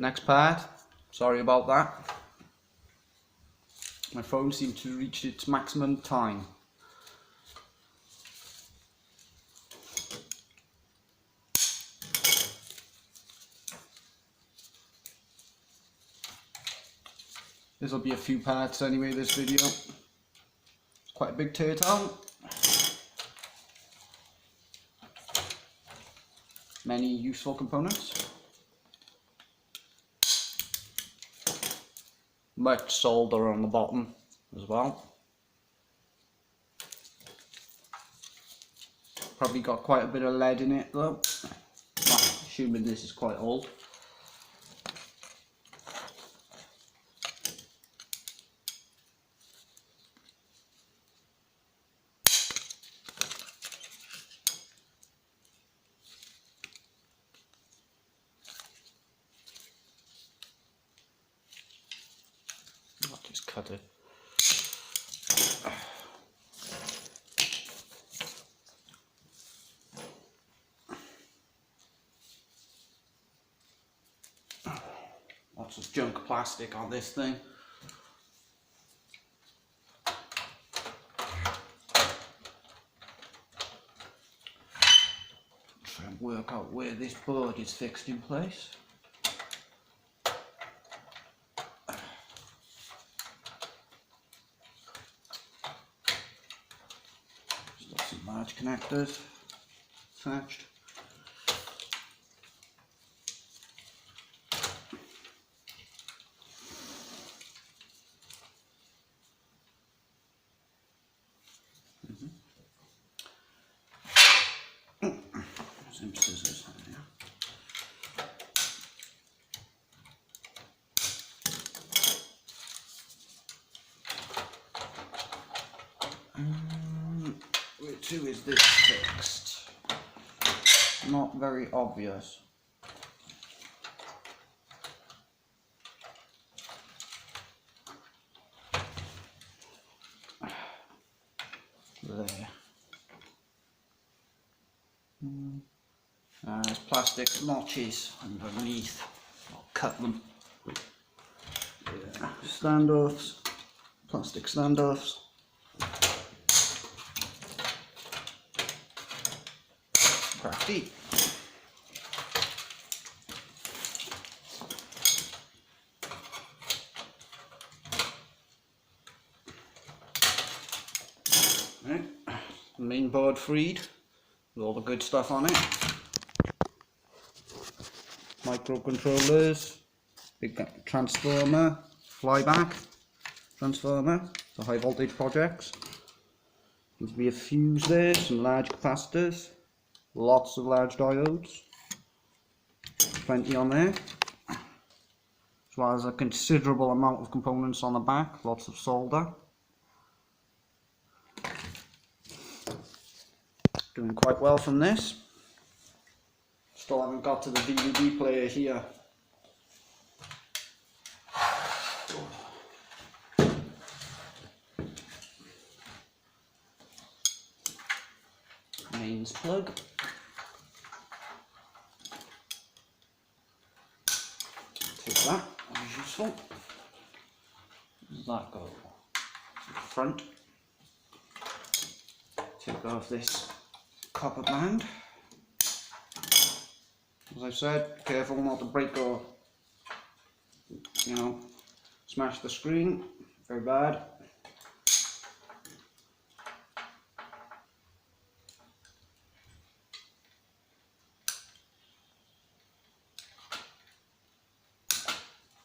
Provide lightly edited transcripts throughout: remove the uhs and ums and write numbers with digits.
Next part, sorry about that. My phone seemed to reach its maximum time. This will be a few parts anyway, this video. It's quite a big teardown. Many useful components. Much solder on the bottom as well. Probably got quite a bit of lead in it though. Assuming this is quite old. I'll just cut it. Lots of junk plastic on this thing. Try and work out where this board is fixed in place. Still some large connectors attached. Some scissors here. Where to is this fixed? Not very obvious. There. There's plastic notches underneath. I'll cut them. Yeah. Standoffs, plastic standoffs. Crafty. Right. Main board freed with all the good stuff on it. Microcontrollers, big transformer, flyback transformer for high voltage projects. Seems to be a fuse there, some large capacitors, lots of large diodes, plenty on there, as well as a considerable amount of components on the back, lots of solder. Doing quite well from this. Still haven't got to the DVD player here. Mains plug. Take that, that was useful. Where does that go? To the front. Take off this copper band. As I said, careful not to break or, smash the screen. Very bad.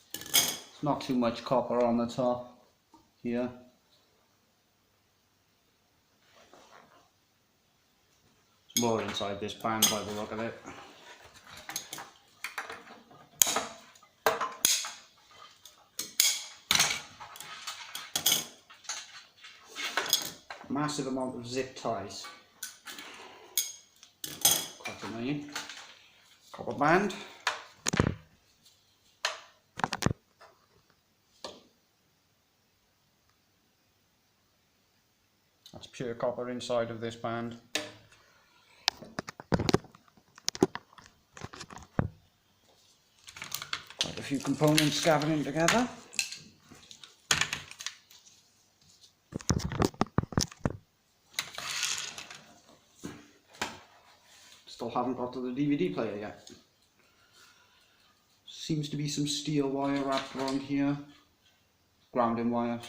It's not too much copper on the top here. There's more inside this band by the look of it. Massive amount of zip ties. Quite annoying. Copper band. That's pure copper inside of this band. Quite a few components gathering together. Still haven't got to the DVD player yet. Seems to be some steel wire wrapped around here. Grounding wire.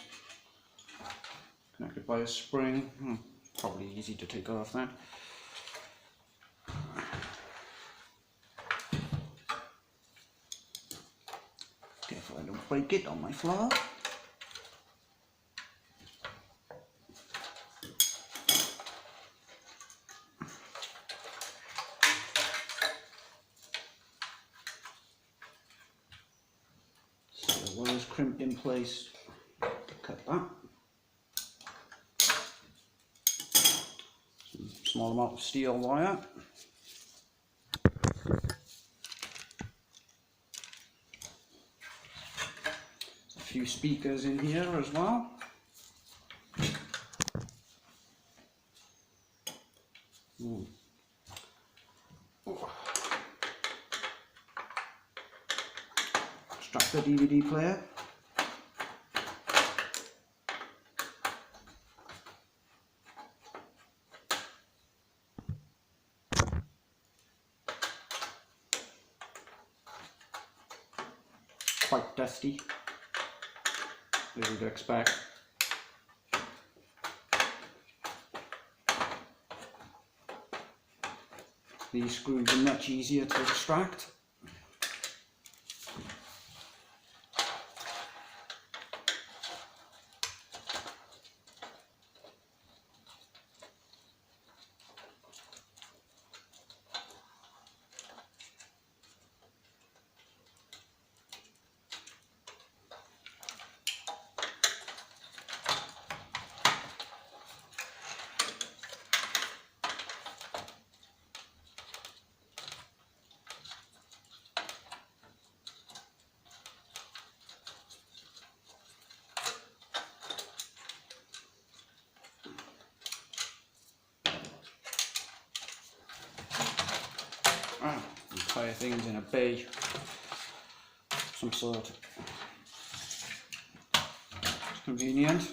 Connected by a spring. Probably easy to take off that. Careful I don't break it on my floor. Crimped in place to cut that. Some small amount of steel wire. A few speakers in here as well. Strap the DVD player. Quite dusty, as you'd expect. These screws are much easier to extract. Entire things in a bay, some sort. It's convenient.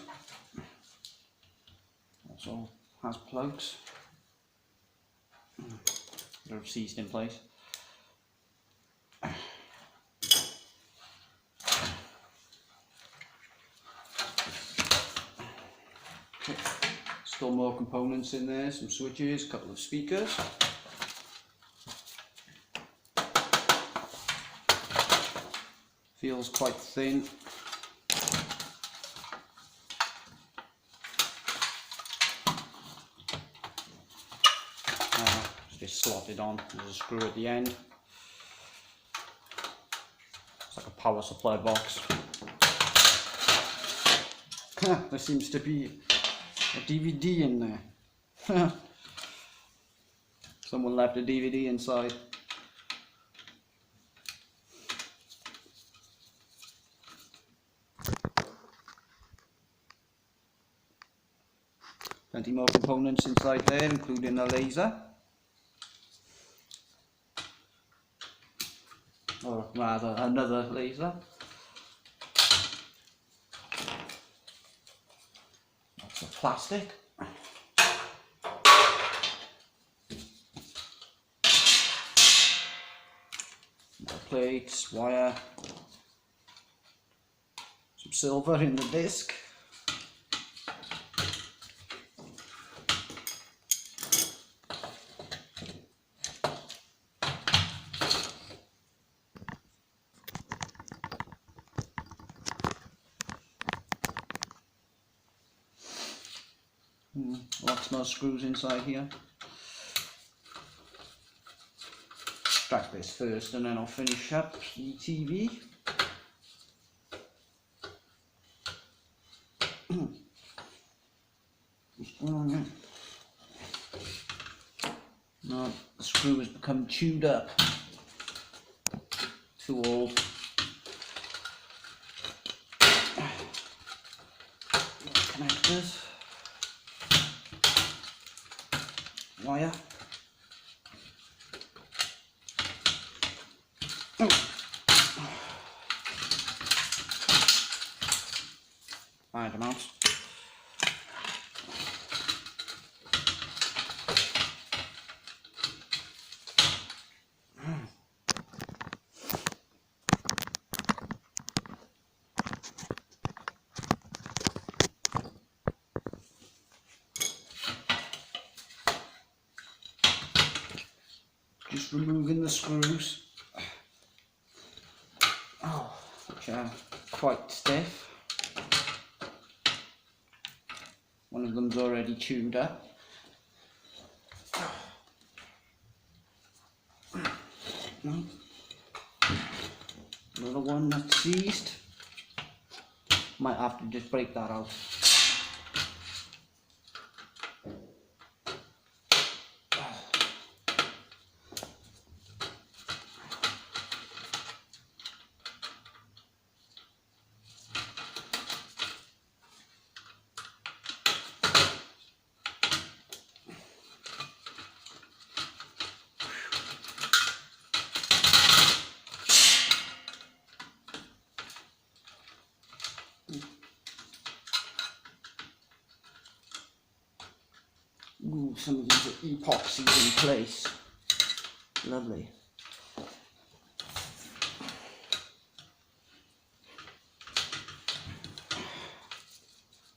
Also has plugs. They're seized in place. Okay. Still more components in there, some switches, a couple of speakers. Feels quite thin. It's just slotted on. There's a screw at the end. It's like a power supply box. There seems to be a DVD in there. Someone left a DVD inside. Plenty more components inside there, including a laser. Or rather, another laser. Lots of plastic. More plates, wire. Some silver in the disc. Lots more screws inside here. Extract this first and then I'll finish up the TV. Now the screw has become chewed up. Too old. Connectors. Wire. large amounts. Just removing the screws, which are quite stiff. One of them's already chewed up. Another one that's seized. Might have to just break that out. Ooh, some of these are epoxied in place. Lovely.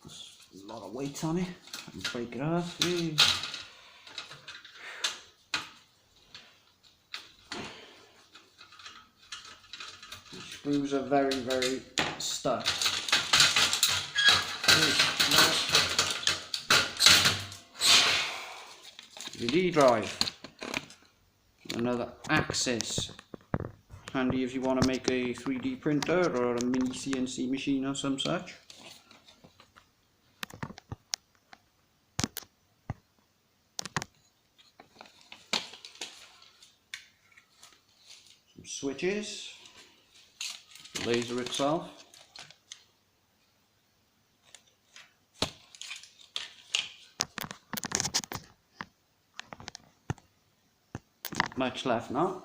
There's a lot of weight on it. I can break it off. The screws are very, very stuck. DVD drive, another axis, handy if you want to make a 3D printer or a mini CNC machine or some such. Some switches, the laser itself. Much left now.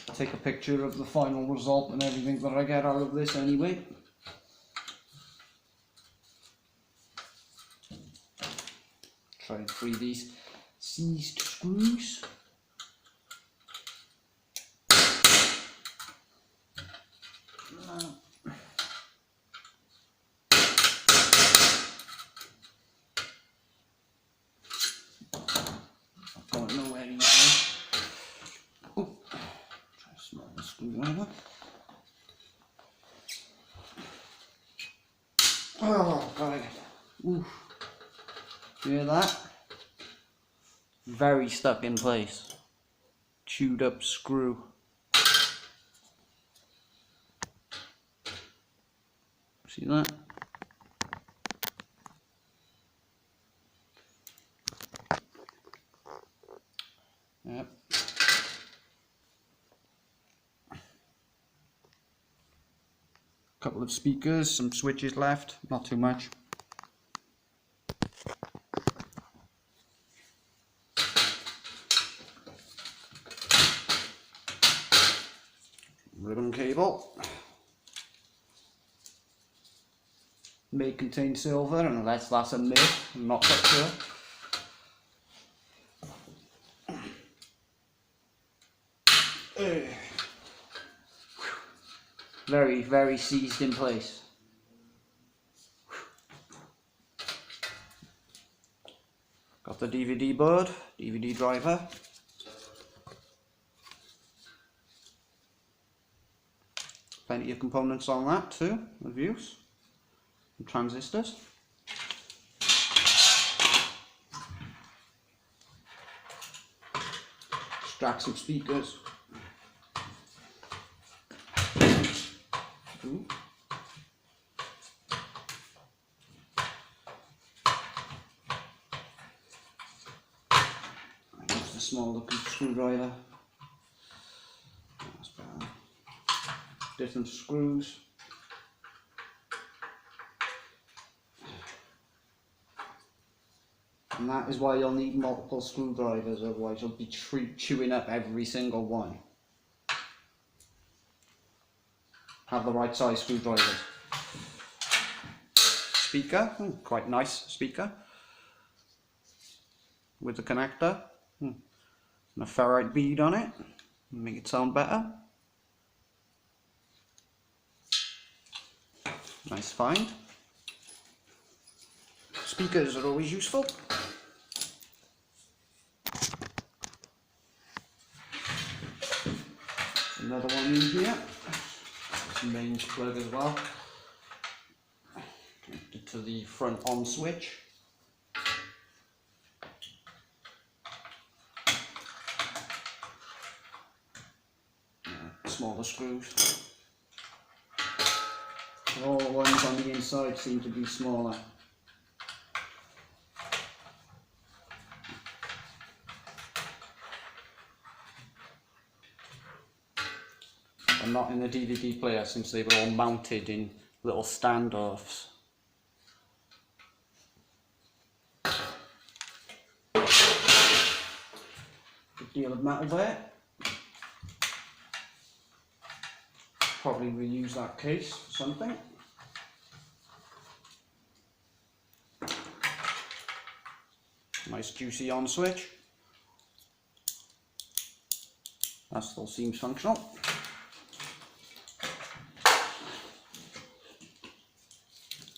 I'll take a picture of the final result and everything that I get out of this anyway. Try and free these seized screws. Oh god. Oof. Hear that? Very stuck in place. Chewed up screw. See that? Yep. Couple of speakers, some switches left, not too much. Ribbon cable. May contain silver, unless that's a myth, I'm not quite sure. Very, very seized in place. Got the DVD board, DVD driver. Plenty of components on that too, of use. And transistors. Extract some speakers. Ooh. Use the small looking screwdriver. That's better. Different screws. And that is why you'll need multiple screwdrivers, otherwise you'll be chewing up every single one. Have the right size screwdrivers. Speaker, quite nice speaker. With the connector. And a ferrite bead on it. Make it sound better. Nice find. Speakers are always useful. Another one in here. Some mains plug as well. Connected to the front on switch. Smaller screws. All the ones on the inside seem to be smaller. And not in the DVD player, since they were all mounted in little standoffs. Good deal of metal there. Probably reuse that case for something. Nice juicy on switch. That still seems functional.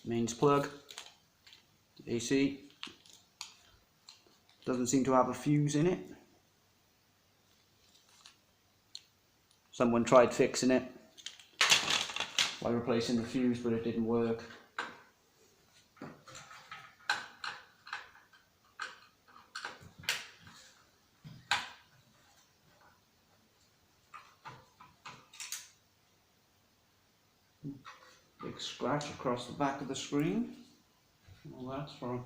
Mains plug. AC. Doesn't seem to have a fuse in it. Someone tried fixing it by replacing the fuse, but it didn't work. Big scratch across the back of the screen. All that's for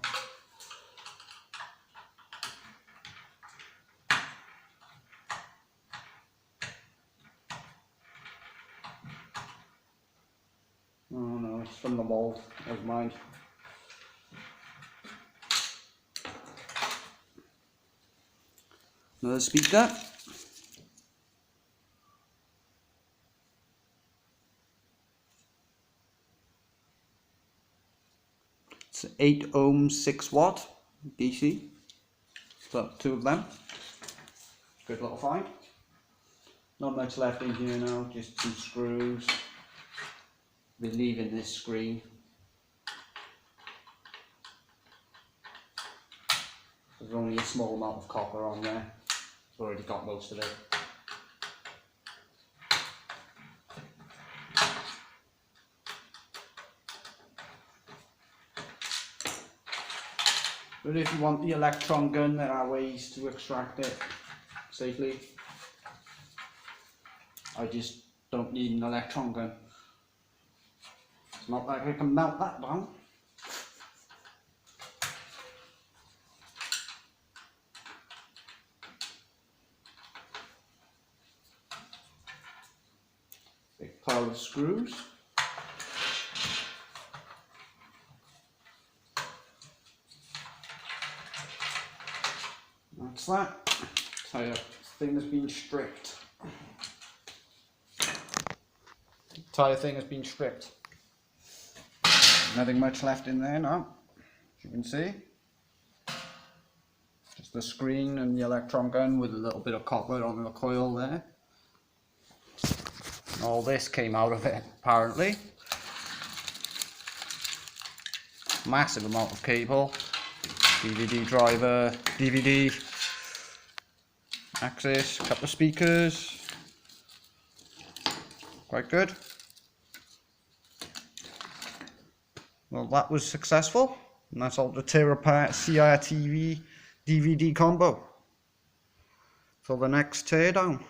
oh no, it's from the mold, never mind. Another speaker. It's 8 ohm 6 watt DC. So 2 of them. Good little find. Not much left in here now, just some screws. We're leaving this screen. There's only a small amount of copper on there. It's already got most of it. But if you want the electron gun, there are ways to extract it safely. I just don't need an electron gun. It's not like I can melt that down. Big pile of screws. That's that. Tire thing has been stripped. Tire thing has been stripped. Nothing much left in there now, as you can see. Just the screen and the electron gun with a little bit of copper on the coil there. All this came out of it, apparently. Massive amount of cable. DVD driver, DVD, access, a couple of speakers. Quite good. Well, that was successful, and that's all to tear apart CRT DVD combo for the next teardown.